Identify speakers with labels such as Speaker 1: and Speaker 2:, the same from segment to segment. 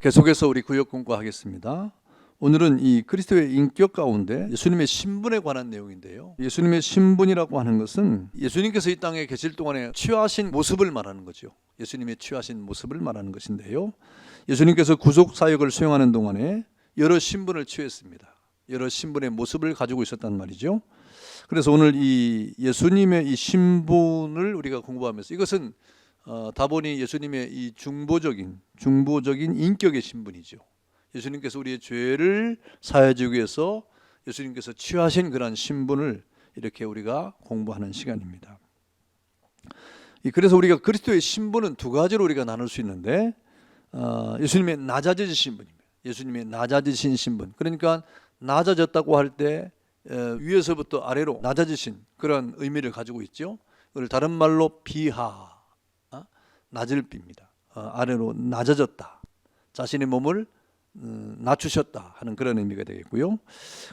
Speaker 1: 계속해서 우리 구역 공부하겠습니다. 오늘은 이 그리스도의 인격 가운데 예수님의 신분에 관한 내용인데요. 예수님의 신분이라고 하는 것은 예수님께서 이 땅에 계실 동안에 취하신 모습을 말하는 거죠. 예수님의 취하신 모습을 말하는 것인데요. 예수님께서 구속 사역을 수행하는 동안에 여러 신분을 취했습니다. 여러 신분의 모습을 가지고 있었단 말이죠. 그래서 오늘 이 예수님의 이 신분을 우리가 공부하면서 이것은 다분히 예수님의 이 중보적인 인격의 신분이죠. 예수님께서 우리의 죄를 사해 주기 위해서 예수님께서 취하신 그러한 신분을 이렇게 우리가 공부하는 시간입니다. 그래서 우리가 그리스도의 신분은 두 가지로 우리가 나눌 수 있는데 예수님의 낮아지신 신분입니다. 예수님의 낮아지신 신분. 그러니까 낮아졌다고 할 때 위에서부터 아래로 낮아지신 그런 의미를 가지고 있죠. 그걸 다른 말로 비하, 낮을 비입니다. 아래로 낮아졌다. 자신의 몸을 낮추셨다 하는 그런 의미가 되겠고요.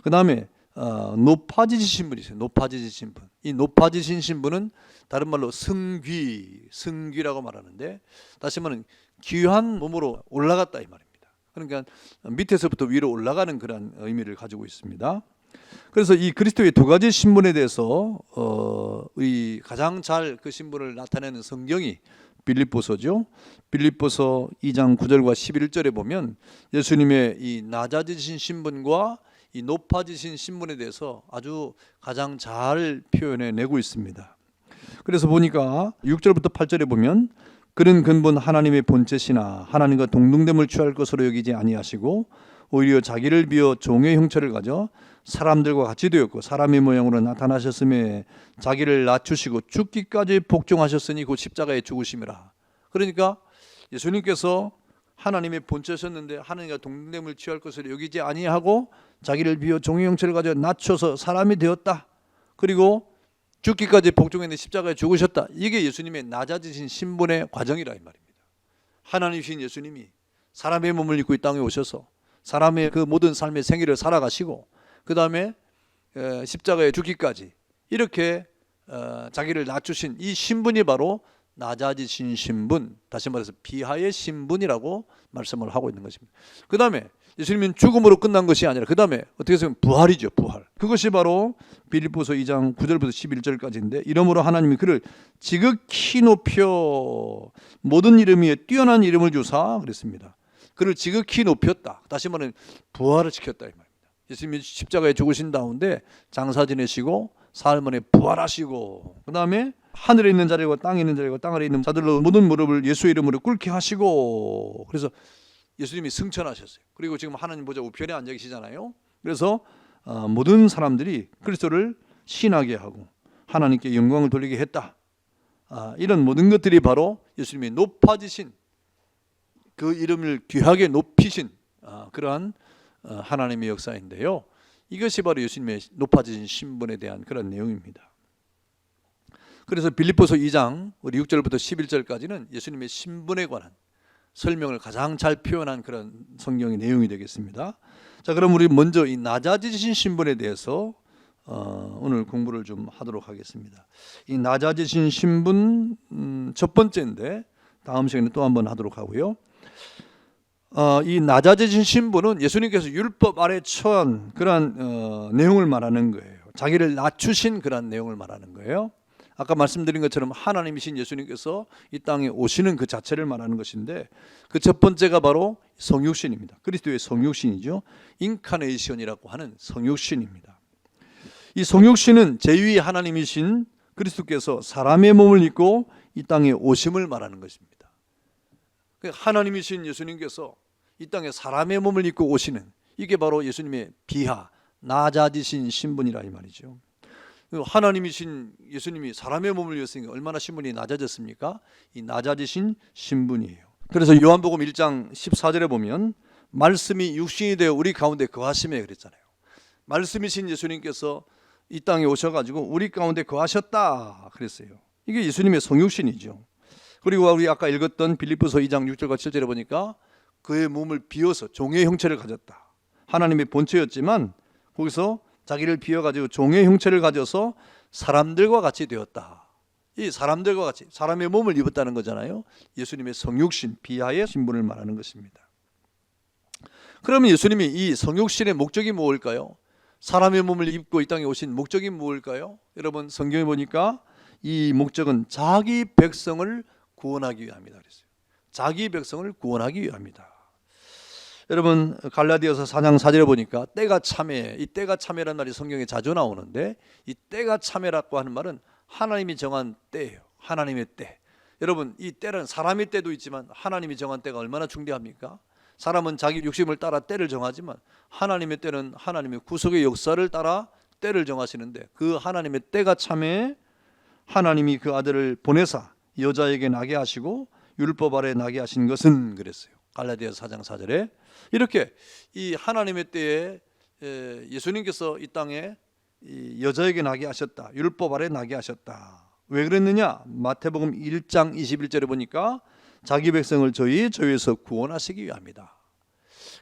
Speaker 1: 그 다음에 높아지신 신분이 있어요. 높아지신 신분. 이 높아지신 신분은 다른 말로 승귀라고 말하는데, 다시 말하면 귀한 몸으로 올라갔다 이 말입니다. 그러니까 밑에서부터 위로 올라가는 그런 의미를 가지고 있습니다. 그래서 이 그리스도의 두 가지 신분에 대해서 이 가장 잘 그 신분을 나타내는 성경이 빌립보서죠. 빌립보서 2장 9절과 11절에 보면 예수님의 이 낮아지신 신분과 이 높아지신 신분에 대해서 아주 가장 잘 표현해 내고 있습니다. 그래서 보니까 6절부터 8절에 보면 그는 근본 하나님의 본체시나 하나님과 동등됨을 취할 것으로 여기지 아니하시고 오히려 자기를 비어 종의 형체를 가져 사람들과 같이 되었고 사람의 모양으로 나타나셨음에 자기를 낮추시고 죽기까지 복종하셨으니 곧 십자가에 죽으심이라. 그러니까 예수님께서 하나님의 본체셨는데 하나님과 동등됨을 취할 것을 여기지 아니하고 자기를 비어 종의 형체를 가져 낮춰서 사람이 되었다. 그리고 죽기까지 복종했는데 십자가에 죽으셨다. 이게 예수님의 낮아지신 신분의 과정이라 이 말입니다. 하나님이신 예수님이 사람의 몸을 입고 이 땅에 오셔서 사람의 그 모든 삶의 생애를 살아가시고 그 다음에 십자가에 죽기까지 이렇게 자기를 낮추신 이 신분이 바로 낮아지신 신분, 다시 말해서 비하의 신분이라고 말씀을 하고 있는 것입니다. 그 다음에 예수님은 죽음으로 끝난 것이 아니라 그 다음에 어떻게 해서 부활이죠. 부활. 그것이 바로 빌립보서 2장 9절부터 11절까지인데 이러므로 하나님이 그를 지극히 높여 모든 이름 위에 뛰어난 이름을 주사 그랬습니다. 그를 지극히 높였다. 다시 말하면 부활을 시켰다 이 말입니다. 예수님이 십자가에 죽으신 다운데 장사 지내시고 사흘 만에 부활하시고 그 다음에 하늘에 있는 자들과 땅에 있는 자들과 땅 아래 있는 자들로 모든 무릎을 예수의 이름으로 꿇게 하시고, 그래서 예수님이 승천하셨어요. 그리고 지금 하나님 보좌 우편에 앉아 계시잖아요. 그래서 모든 사람들이 그리스도를 신하게 하고 하나님께 영광을 돌리게 했다. 이런 모든 것들이 바로 예수님의 높아지신 그 이름을 귀하게 높이신 그러한 하나님의 역사인데요. 이것이 바로 예수님의 높아지신 신분에 대한 그런 내용입니다. 그래서 빌립보서 2장 우리 6절부터 11절까지는 예수님의 신분에 관한 설명을 가장 잘 표현한 그런 성경의 내용이 되겠습니다. 자, 그럼 우리 먼저 이 낮아지신 신분에 대해서 오늘 공부를 좀 하도록 하겠습니다. 이 낮아지신 신분 첫 번째인데 다음 시간에 또 한번 하도록 하고요. 이 낮아지신 신분은 예수님께서 율법 아래 처한 그러한 내용을 말하는 거예요. 자기를 낮추신 그런 내용을 말하는 거예요. 아까 말씀드린 것처럼 하나님이신 예수님께서 이 땅에 오시는 그 자체를 말하는 것인데 그 첫 번째가 바로 성육신입니다. 그리스도의 성육신이죠. 인카네이션이라고 하는 성육신입니다. 이 성육신은 제2의 하나님이신 그리스도께서 사람의 몸을 입고 이 땅에 오심을 말하는 것입니다. 하나님이신 예수님께서 이 땅에 사람의 몸을 입고 오시는 이게 바로 예수님의 비하, 낮아지신 신분이라 이 말이죠. 하나님이신 예수님이 사람의 몸을 입었으니까 얼마나 신분이 낮아졌습니까? 이 낮아지신 신분이에요. 그래서 요한복음 1장 14절에 보면 말씀이 육신이 되어 우리 가운데 거하심에 그랬잖아요. 말씀이신 예수님께서 이 땅에 오셔가지고 우리 가운데 거하셨다 그랬어요. 이게 예수님의 성육신이죠. 그리고 우리 아까 읽었던 빌립보서 2장 6절과 7절에 보니까 그의 몸을 비워서 종의 형체를 가졌다. 하나님의 본체였지만 거기서 자기를 비워가지고 종의 형체를 가져서 사람들과 같이 되었다. 이 사람들과 같이 사람의 몸을 입었다는 거잖아요. 예수님의 성육신, 비하의 신분을 말하는 것입니다. 그러면 예수님이 이 성육신의 목적이 무엇일까요? 사람의 몸을 입고 이 땅에 오신 목적이 무엇일까요? 여러분 성경에 보니까 이 목적은 자기 백성을 구원하기 위함이다 그랬어요. 자기 백성을 구원하기 위함이다. 여러분 갈라디아서 4장 4절에 보니까 때가 참해, 이 때가 참해라는 말이 성경에 자주 나오는데 이 때가 참해라고 하는 말은 하나님이 정한 때예요. 하나님의 때. 여러분 이 때는 사람의 때도 있지만 하나님이 정한 때가 얼마나 중대합니까? 사람은 자기 욕심을 따라 때를 정하지만 하나님의 때는 하나님의 구속의 역사를 따라 때를 정하시는데 그 하나님의 때가 참해 하나님이 그 아들을 보내사 여자에게 나게 하시고 율법 아래 나게 하신 것은 그랬어요. 갈라디아서 4장 4절에 이렇게 이 하나님의 때에 예수님께서 이 땅에 여자에게 나게 하셨다. 율법 아래 나게 하셨다. 왜 그랬느냐? 마태복음 1장 21절에 보니까 자기 백성을 저희에서 구원하시기 위함이다.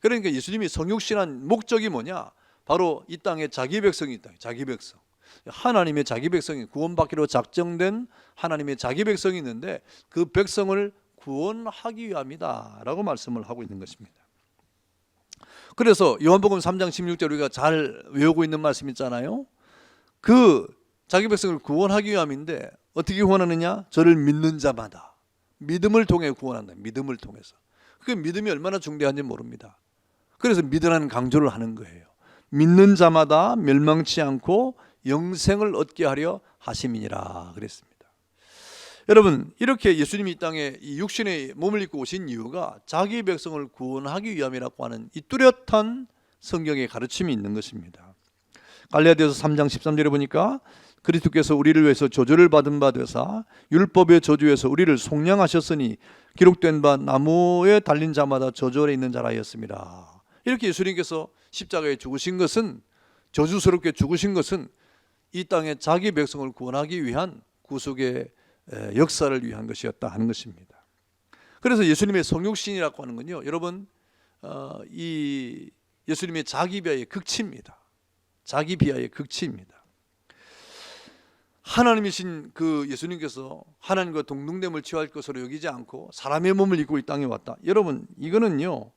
Speaker 1: 그러니까 예수님이 성육신한 목적이 뭐냐? 바로 이 땅에 자기 백성이 있다. 자기 백성. 하나님의 자기 백성이 구원받기로 작정된 하나님의 자기 백성이 있는데 그 백성을 구원하기 위함이다 라고 말씀을 하고 있는 것입니다. 그래서 요한복음 3장 16절 우리가 잘 외우고 있는 말씀 있잖아요. 그 자기 백성을 구원하기 위함인데 어떻게 구원하느냐? 저를 믿는 자마다 믿음을 통해 구원한다. 믿음을 통해서. 그 믿음이 얼마나 중대한지 모릅니다. 그래서 믿으라는 강조를 하는 거예요. 믿는 자마다 멸망치 않고 영생을 얻게 하려 하심이니라 그랬습니다. 여러분 이렇게 예수님이 이 땅에 이 육신의 몸을 입고 오신 이유가 자기 백성을 구원하기 위함이라고 하는 이 뚜렷한 성경의 가르침이 있는 것입니다. 갈라디아서 3장 13절에 보니까 그리스도께서 우리를 위해서 저주를 받은 바 되사 율법의 저주에서 우리를 속량하셨으니 기록된 바 나무에 달린 자마다 저주 아래 있는 자라였습니다. 이렇게 예수님께서 십자가에 죽으신 것은 저주스럽게 죽으신 것은 이 땅에 자기 백성을 구원하기 위한 구속의 역사를 위한 것이었다 하는 것입니다. 그래서 예수님의 성육신이라고 하는 건요, 여러분 이 예수님의 자기 비하의 극치입니다. 자기 비하의 극치입니다. 하나님이신 그 예수님께서 하나님과 동등됨을 취할 것으로 여기지 않고 사람의 몸을 입고 이 땅에 왔다. 여러분 이거는요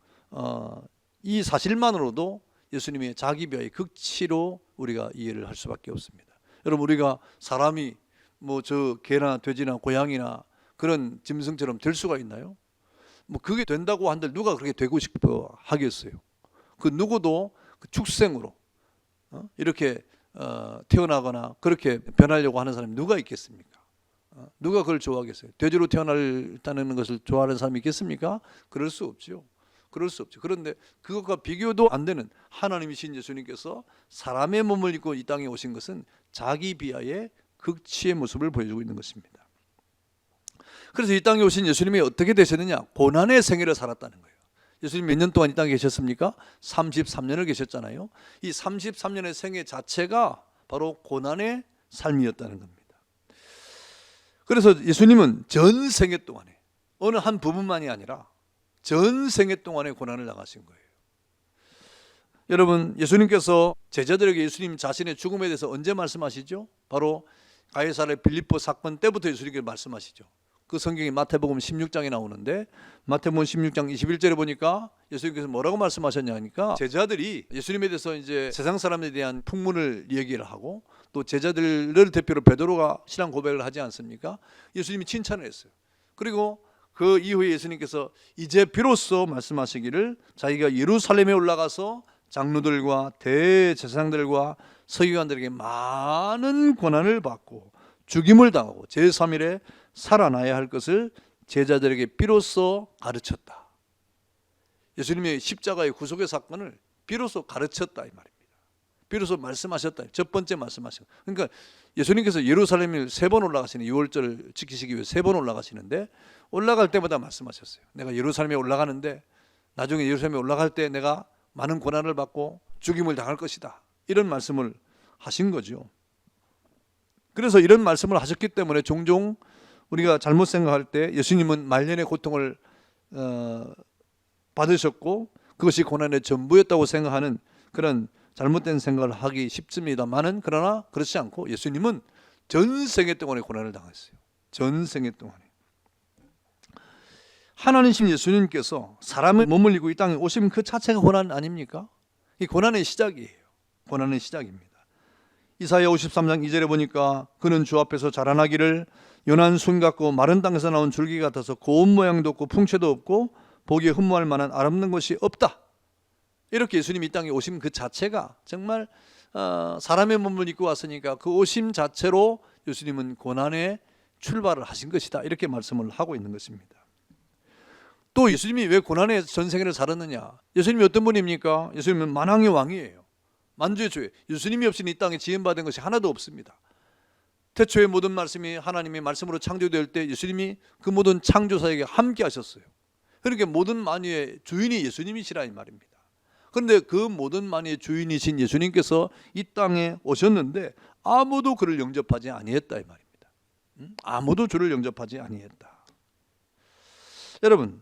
Speaker 1: 이 사실만으로도 예수님의 자기 비하의 극치로 우리가 이해를 할 수밖에 없습니다. 여러분 우리가 사람이 뭐 저 개나 돼지나 고양이나 그런 짐승처럼 될 수가 있나요? 뭐 그게 된다고 한들 누가 그렇게 되고 싶어 하겠어요? 그 누구도 그 축생으로 이렇게 태어나거나 그렇게 변하려고 하는 사람이 누가 있겠습니까? 누가 그걸 좋아하겠어요? 돼지로 태어나는 것을 좋아하는 사람이 있겠습니까? 그럴 수 없죠. 그럴 수 없죠. 그런데 그것과 비교도 안 되는 하나님이신 예수님께서 사람의 몸을 입고 이 땅에 오신 것은 자기 비하의 극치의 모습을 보여주고 있는 것입니다. 그래서 이 땅에 오신 예수님이 어떻게 되셨느냐? 고난의 생애를 살았다는 거예요. 예수님 몇 년 동안 이 땅에 계셨습니까? 33년을 계셨잖아요. 이 33년의 생애 자체가 바로 고난의 삶이었다는 겁니다. 그래서 예수님은 전 생애 동안에 어느 한 부분만이 아니라 전 생애 동안에 고난을 당하신 거예요. 여러분 예수님께서 제자들에게 예수님 자신의 죽음에 대해서 언제 말씀하시죠? 바로 가이사랴 빌립보 사건 때부터 예수님께 말씀하시죠. 그 성경이 마태복음 16장에 나오는데 마태복음 16장 21절에 보니까 예수님께서 뭐라고 말씀하셨냐 하니까 제자들이 예수님에 대해서 이제 세상 사람에 대한 풍문을 얘기를 하고 또 제자들을 대표로 베드로가 신앙 고백을 하지 않습니까? 예수님이 칭찬을 했어요. 그리고 그 이후에 예수님께서 이제 비로소 말씀하시기를 자기가 예루살렘에 올라가서 장로들과 대제사장들과 서기관들에게 많은 고난을 받고 죽임을 당하고 제3일에 살아나야 할 것을 제자들에게 비로소 가르쳤다. 예수님의 십자가의 구속의 사건을 비로소 가르쳤다 이 말입니다. 비로소 말씀하셨다. 첫 번째 말씀하셨다. 그러니까 예수님께서 예루살렘을 3번 올라가시는 6월절을 지키시기 위해 3번 올라가시는데 올라갈 때마다 말씀하셨어요. 내가 예루살렘에 올라가는데 나중에 예루살렘에 올라갈 때 내가 많은 고난을 받고 죽임을 당할 것이다. 이런 말씀을 하신 거죠. 그래서 이런 말씀을 하셨기 때문에 종종 우리가 잘못 생각할 때 예수님은 말년의 고통을 받으셨고 그것이 고난의 전부였다고 생각하는 그런 잘못된 생각을 하기 쉽습니다만은 그러나 그렇지 않고 예수님은 전생애 동안에 고난을 당했어요. 전생애 동안에. 하나님이신 예수님께서 사람을 머물리고 이 땅에 오신 그 자체가 고난 아닙니까? 이 고난의 시작이에요. 고난의 시작입니다. 이사야 53장 2절에 보니까 그는 주 앞에서 자라나기를 연한 순 같고 마른 땅에서 나온 줄기 같아서 고운 모양도 없고 풍채도 없고 보기에 흠모할 만한 아름다운 것이 없다. 이렇게 예수님이 이 땅에 오신 그 자체가 정말 사람의 몸을 입고 왔으니까 그 오심 자체로 예수님은 고난의 출발을 하신 것이다. 이렇게 말씀을 하고 있는 것입니다. 또 예수님이 왜 고난의 전생애를 살았느냐? 예수님이 어떤 분입니까? 예수님은 만왕의 왕이에요. 만주의 주에 예수님이 없이는 이 땅에 지음받은 것이 하나도 없습니다. 태초의 모든 말씀이 하나님의 말씀으로 창조될 때 예수님이 그 모든 창조사에게 함께 하셨어요. 그러니까 모든 만유의 주인이 예수님이시라 이 말입니다. 그런데 그 모든 만유의 주인이신 예수님께서 이 땅에 오셨는데 아무도 그를 영접하지 아니했다 이 말입니다. 아무도 주를 영접하지 아니했다. 여러분,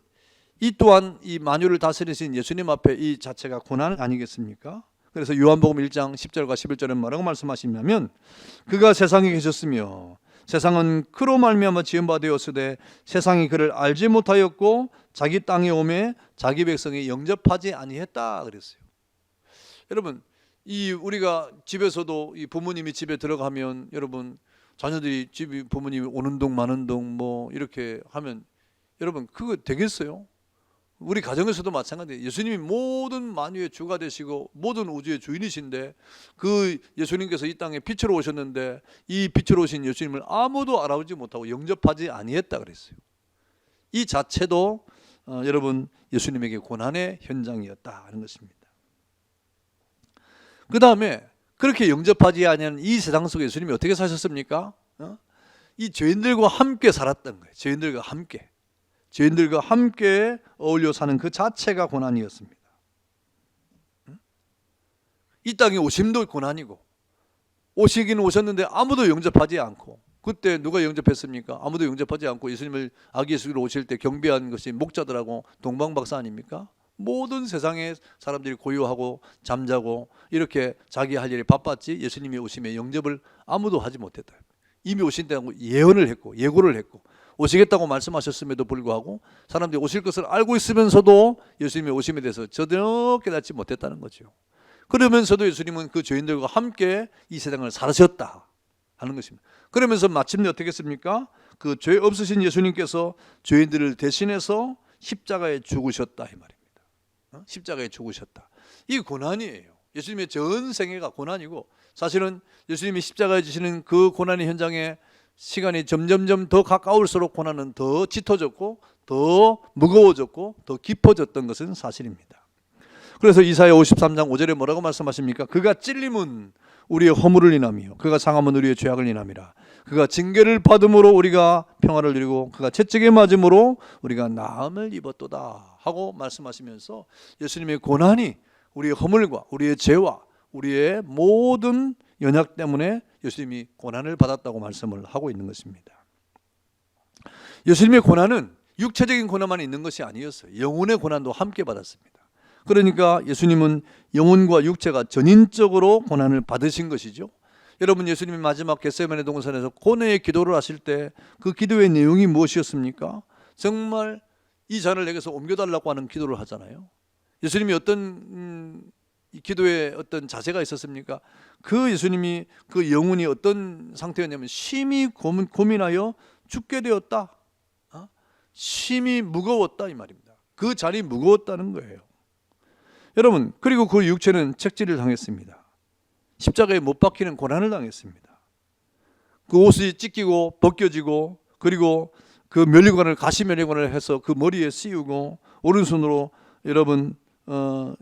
Speaker 1: 이 또한 이 만유를 다스리신 예수님 앞에 이 자체가 고난 아니겠습니까? 그래서 요한복음 1장 10절과 11절은 뭐라고 말씀하시냐면 그가 세상에 계셨으며 세상은 그로 말미암아 지은 바 되었으되 세상이 그를 알지 못하였고 자기 땅에 오매 자기 백성이 영접하지 아니했다 그랬어요. 여러분, 이 우리가 집에서도 이 부모님이 집에 들어가면 여러분 자녀들이 집이 부모님이 오는 동 마는 동 뭐 이렇게 하면 여러분 그거 되겠어요? 우리 가정에서도 마찬가지예요. 예수님이 모든 만유의 주가 되시고 모든 우주의 주인이신데 그 예수님께서 이 땅에 빛으로 오셨는데 이 빛으로 오신 예수님을 아무도 알아보지 못하고 영접하지 아니했다 그랬어요. 이 자체도 여러분 예수님에게 고난의 현장이었다 하는 것입니다. 그 다음에 그렇게 영접하지 아니하는 이 세상 속에 예수님이 어떻게 사셨습니까? 이 죄인들과 함께 살았던 거예요. 죄인들과 함께 어울려 사는 그 자체가 고난이었습니다. 이 땅에 오심도 고난이고 오시기는 오셨는데 아무도 영접하지 않고 그때 누가 영접했습니까? 아무도 영접하지 않고 예수님을 아기 예수로 오실 때 경배한 것이 목자들하고 동방박사 아닙니까? 모든 세상의 사람들이 고요하고 잠자고 이렇게 자기 할 일이 바빴지 예수님이 오심에 영접을 아무도 하지 못했다. 이미 오신다고 예언을 했고 예고를 했고 오시겠다고 말씀하셨음에도 불구하고 사람들이 오실 것을 알고 있으면서도 예수님의 오심에 대해서 전혀 깨닫지 못했다는 거죠. 그러면서도 예수님은 그 죄인들과 함께 이 세상을 살으셨다 하는 것입니다. 그러면서 마침내 어떻게 했습니까? 그 죄 없으신 예수님께서 죄인들을 대신해서 십자가에 죽으셨다 이 말입니다. 십자가에 죽으셨다. 이 고난이에요. 예수님의 전 생애가 고난이고 사실은 예수님이 십자가에 지시는 그 고난의 현장에 시간이 점점점 더 가까울수록 고난은 더 짙어졌고 더 무거워졌고 더 깊어졌던 것은 사실입니다. 그래서 이사야 53장 5절에 뭐라고 말씀하십니까? 그가 찔림은 우리의 허물을 인하며 그가 상함은 우리의 죄악을 인함이라. 그가 징계를 받음으로 우리가 평화를 누리고 그가 채찍에 맞음으로 우리가 나음을 입었도다 하고 말씀하시면서 예수님의 고난이 우리의 허물과 우리의 죄와 우리의 모든 연약 때문에 예수님이 고난을 받았다고 말씀을 하고 있는 것입니다. 예수님의 고난은 육체적인 고난만 있는 것이 아니었어요. 영혼의 고난도 함께 받았습니다. 그러니까 예수님은 영혼과 육체가 전인적으로 고난을 받으신 것이죠. 여러분, 예수님이 마지막 겟세마네 동산에서 고뇌의 기도를 하실 때 그 기도의 내용이 무엇이었습니까? 정말 이 잔을 내게서 옮겨달라고 하는 기도를 하잖아요. 예수님이 어떤 기도에 어떤 자세가 있었습니까? 그 예수님이 그 영혼이 어떤 상태였냐면 심히 고민하여 죽게 되었다. 심히 무거웠다 이 말입니다. 그 잔이 무거웠다는 거예요. 여러분, 그리고 그 육체는 책질을 당했습니다. 십자가에 못 박히는 고난을 당했습니다. 그 옷이 찢기고 벗겨지고 그리고 그 면류관을 가시 면류관을 해서 그 머리에 씌우고 오른손으로 여러분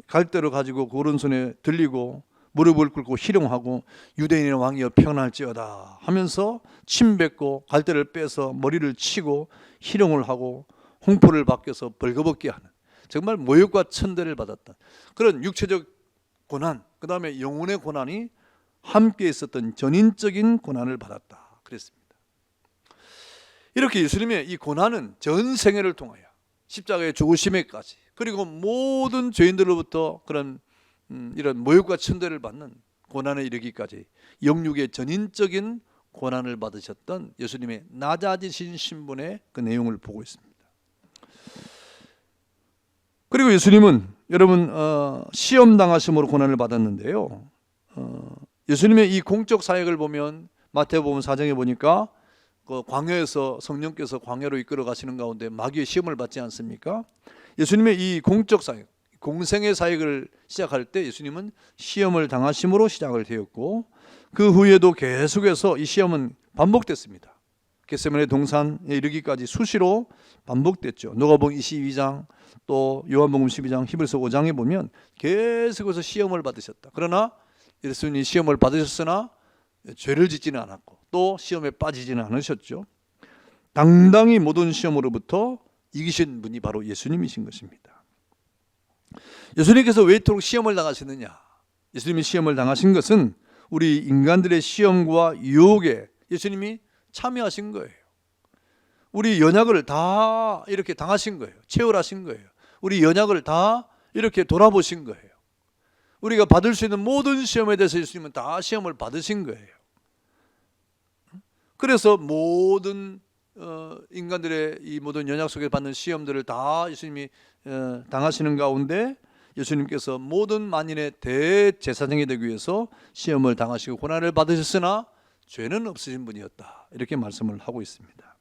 Speaker 1: 갈대로 가지고 그 오른손에 들리고 무릎을 꿇고 희롱하고 유대인의 왕이여 평안할지어다 하면서 침 뱉고 갈대를 빼서 머리를 치고 희롱을 하고 홍포를 벗겨서 벌거벗게 하는 정말 모욕과 천대를 받았던 그런 육체적 고난, 그 다음에 영혼의 고난이 함께 있었던 전인적인 고난을 받았다 그랬습니다. 이렇게 예수님의 이 고난은 전 생애를 통하여 십자가의 죽으심에까지 그리고 모든 죄인들로부터 그런 이런 모욕과 천대를 받는 고난에 이르기까지 영육의 전인적인 고난을 받으셨던 예수님의 낮아지신 신분의 그 내용을 보고 있습니다. 그리고 예수님은 여러분 시험 당하심으로 고난을 받았는데요. 예수님의 이 공적 사역을 보면 마태복음 4장에 보니까 그 광야에서 성령께서 광야로 이끌어 가시는 가운데 마귀의 시험을 받지 않습니까? 예수님의 이 공적 사역, 공생의 사역을 시작할 때 예수님은 시험을 당하심으로 시작을 되었고 그 후에도 계속해서 이 시험은 반복됐습니다. 겟세마네 동산에 이르기까지 수시로 반복됐죠. 누가복음 22장 또 요한복음 12장 히브리서 5장에 보면 계속해서 시험을 받으셨다. 그러나 예수님이 시험을 받으셨으나 죄를 짓지는 않았고 또 시험에 빠지지는 않으셨죠. 당당히 모든 시험으로부터 이기신 분이 바로 예수님이신 것입니다. 예수님께서 왜 이토록 시험을 당하시느냐? 예수님이 시험을 당하신 것은 우리 인간들의 시험과 유혹에 예수님이 참여하신 거예요. 우리 연약을 다 이렇게 당하신 거예요. 체험하신 거예요. 우리 연약을 다 이렇게 돌아보신 거예요. 우리가 받을 수 있는 모든 시험에 대해서 예수님은 다 시험을 받으신 거예요. 그래서 모든 인간들의 이 모든 연약 속에 받는 시험들을 다 예수님이 당하시는 가운데 예수님께서 모든 만인의 대제사장이 되기 위해서 시험을 당하시고 고난을 받으셨으나 죄는 없으신 분이었다. 이렇게 말씀을 하고 있습니다.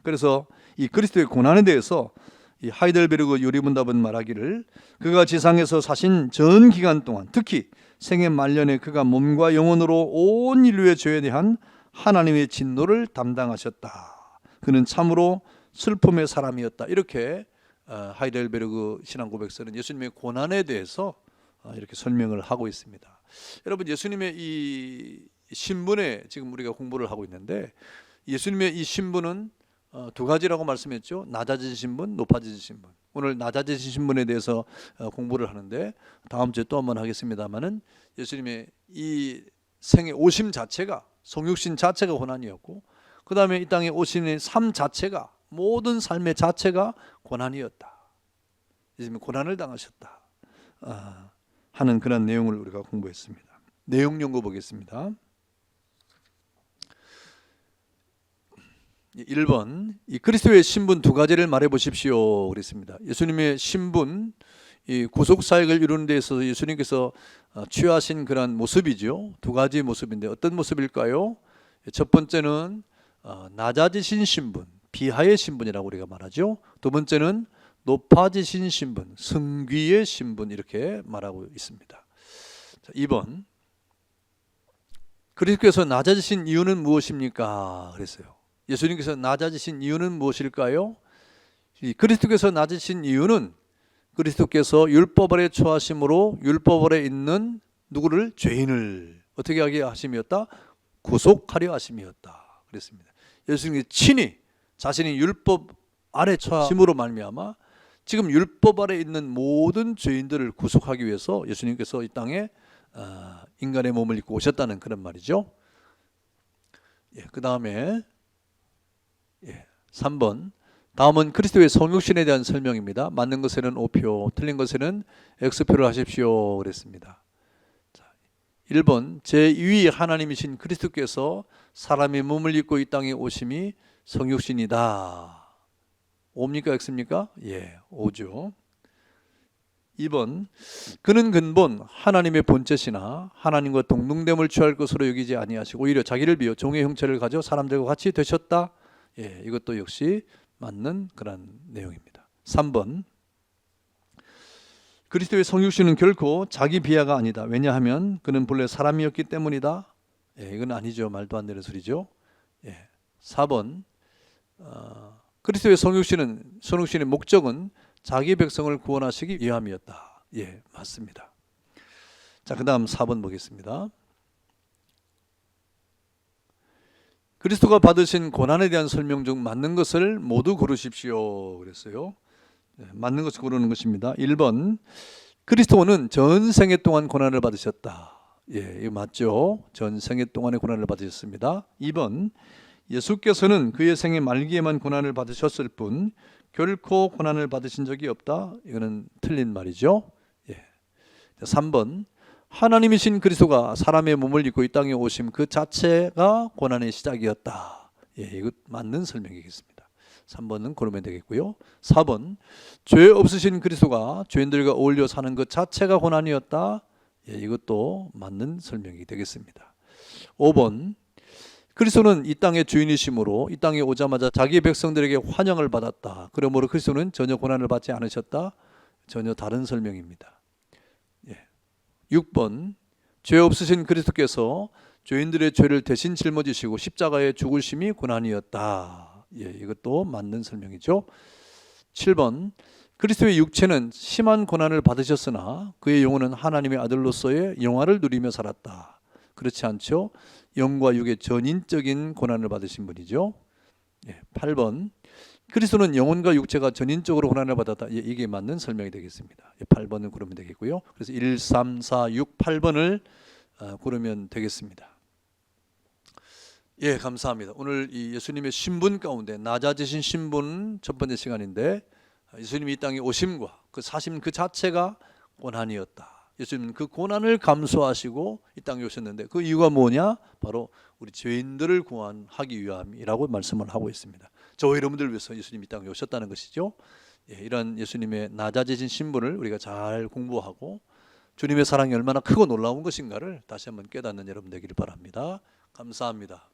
Speaker 1: 그래서 이 그리스도의 고난에 대해서 이 하이델베르그 요리문답은 말하기를 그가 지상에서 사신 전 기간 동안 특히 생애 말년에 그가 몸과 영혼으로 온 인류의 죄에 대한 하나님의 진노를 담당하셨다. 그는 참으로 슬픔의 사람이었다. 이렇게 하이델베르그 신앙고백서는 예수님의 고난에 대해서 이렇게 설명을 하고 있습니다. 여러분 예수님의 이 신분에 지금 우리가 공부를 하고 있는데 예수님의 이 신분은 두 가지라고 말씀했죠. 낮아진 신분, 높아진 신분. 오늘 낮아진 신분에 대해서 공부를 하는데 다음 주에 또 한번 하겠습니다만은 예수님의 이 생의 오심 자체가 성육신 자체가 고난이었고 그 다음에 이 땅에 오신 삶 자체가 모든 삶의 자체가 고난이었다. 예수님이 고난을 당하셨다 하는 그런 내용을 우리가 공부했습니다. 내용 연구 보겠습니다. 1번 이 그리스도의 신분 두 가지를 말해 보십시오 그랬습니다. 예수님의 신분, 이 구속사역을 이루는 데 있어서 예수님께서 취하신 그런 모습이죠. 두 가지 모습인데 어떤 모습일까요? 첫 번째는 낮아지신 신분, 비하의 신분이라고 우리가 말하죠. 두 번째는 높아지신 신분, 승귀의 신분 이렇게 말하고 있습니다. 자, 2번 그리스도께서 낮아지신 이유는 무엇입니까? 그랬어요. 예수님께서 낮아지신 이유는 무엇일까요? 그리스도께서 낮으신 이유는 그리스도께서 율법 아래 처하심으로 율법 아래 있는 누구를? 죄인을 어떻게 하게 하심이었다? 구속하려 하심이었다 그랬습니다. 예수님이 친히 자신이 율법 아래 처하심으로 말미암아 지금 율법 아래 있는 모든 죄인들을 구속하기 위해서 예수님께서 이 땅에 인간의 몸을 입고 오셨다는 그런 말이죠. 그 다음에 3번 다음은 그리스도의 성육신에 대한 설명입니다. 맞는 것에는 O표, 틀린 것에는 X표를 하십시오 그랬습니다. 1번 제2위 하나님이신 그리스도께서 사람의 몸을 입고 이 땅에 오심이 성육신이다. O입니까 X입니까? 예, O죠. 2번 그는 근본 하나님의 본체시나 하나님과 동등됨을 취할 것으로 여기지 아니하시고 오히려 자기를 비워 종의 형체를 가져 사람들과 같이 되셨다. 예, 이것도 역시 맞는 그런 내용입니다. 3번 그리스도의 성육신은 결코 자기 비하가 아니다. 왜냐하면 그는 본래 사람이었기 때문이다. 예, 이건 아니죠. 말도 안 되는 소리죠. 예, 4번 그리스도의 성육신의 목적은 자기 백성을 구원하시기 위함이었다. 예, 맞습니다. 자, 그 다음 4번 보겠습니다. 그리스도가 받으신 고난에 대한 설명 중 맞는 것을 모두 고르십시오 그랬어요. 네, 맞는 것을 고르는 것입니다. 1번 그리스도는 전생애 동안 고난을 받으셨다. 예, 이거 맞죠? 전생애 동안의 고난을 받으셨습니다. 2번 예수께서는 그의 생애 말기에만 고난을 받으셨을 뿐 결코 고난을 받으신 적이 없다. 이거는 틀린 말이죠. 예. 3번 하나님이신 그리스도가 사람의 몸을 입고 이 땅에 오심 그 자체가 고난의 시작이었다. 예, 이거 맞는 설명이겠습니다. 3번은 고르면 되겠고요. 4번 죄 없으신 그리스도가 죄인들과 어울려 사는 것 자체가 고난이었다. 예, 이것도 맞는 설명이 되겠습니다. 5번 그리스도는 이 땅의 주인이심으로 이 땅에 오자마자 자기 백성들에게 환영을 받았다. 그러므로 그리스도는 전혀 고난을 받지 않으셨다. 전혀 다른 설명입니다. 예. 6번 죄 없으신 그리스도께서 죄인들의 죄를 대신 짊어지시고 십자가에 죽으심이 고난이었다. 예, 이것도 맞는 설명이죠. 7번 그리스도의 육체는 심한 고난을 받으셨으나 그의 영혼은 하나님의 아들로서의 영화를 누리며 살았다. 그렇지 않죠? 영과 육의 전인적인 고난을 받으신 분이죠. 예, 8번 그리스도는 영혼과 육체가 전인적으로 고난을 받았다. 예, 이게 맞는 설명이 되겠습니다. 예, 8번은 고르면 되겠고요. 그래서 1, 3, 4, 6, 8번을 고르면 되겠습니다. 예, 감사합니다. 오늘 이 예수님의 신분 가운데 낮아지신 신분 첫 번째 시간인데 예수님이 이 땅에 오심과 그 사심 그 자체가 고난이었다. 예수님은 그 고난을 감수하시고 이 땅에 오셨는데 그 이유가 뭐냐? 바로 우리 죄인들을 구원하기 위함이라고 말씀을 하고 있습니다. 저와 여러분들을 위해서 예수님이 이 땅에 오셨다는 것이죠. 예, 이런 예수님의 낮아지신 신분을 우리가 잘 공부하고 주님의 사랑이 얼마나 크고 놀라운 것인가를 다시 한번 깨닫는 여러분 되기를 바랍니다. 감사합니다.